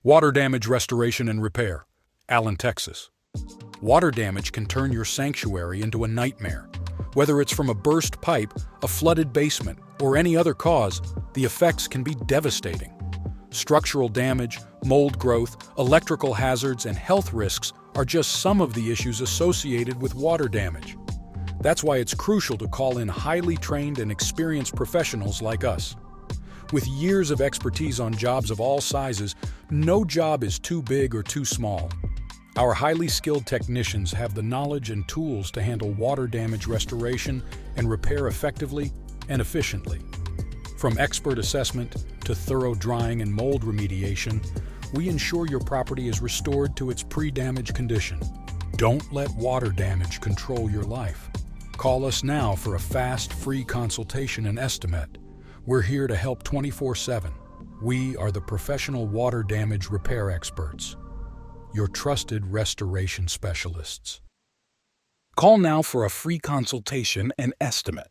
Water damage restoration and repair. Allen, Texas. Water damage can turn your sanctuary into a nightmare. Whether it's from a burst pipe, a flooded basement, or any other cause, the effects can be devastating. Structural damage, mold growth, electrical hazards, and health risks are just some of the issues associated with water damage. That's why it's crucial to call in highly trained and experienced professionals like us. With years of expertise on jobs of all sizes, no job is too big or too small. Our highly skilled technicians have the knowledge and tools to handle water damage restoration and repair effectively and efficiently. From expert assessment to thorough drying and mold remediation, we ensure your property is restored to its pre-damage condition. Don't let water damage control your life. Call us now for a fast, free consultation and estimate. We're here to help 24/7. We are the professional water damage repair experts, your trusted restoration specialists. Call now for a free consultation and estimate.